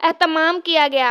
एहतमाम किया गया।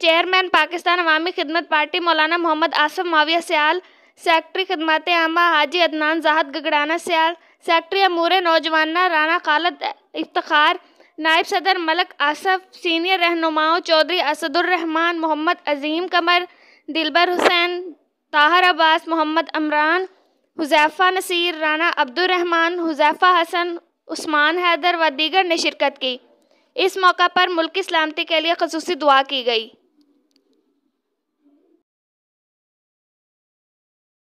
चेयरमैन पाकिस्तान अवामी खिदमत पार्टी मौलाना मोहम्मद आसिफ माविया सियाल, सेक्रेटरी खदमत आमा हाजी अदनान जाहद गगड़ाना सियाल, सेक्रेटरी अमूर नौजवाना राना खालिद इफ्तार, नायब सदर मलक आसफ, सीनियर रहनुमाओं चौधरी असदुर रहमान, मोहम्मद अजीम कमर, दिलबर हुसैन, ताहर अब्बास, मोहम्मद अमरान, हुज़ैफ़ा नसीर, राना अब्दुर रहमान, हुज़ैफ़ा हसन, उस्मान हैदर व दीगर ने शिरकत की। इस मौका पर मुल्की सलामती के लिए ख़ुसूसी दुआ की गई।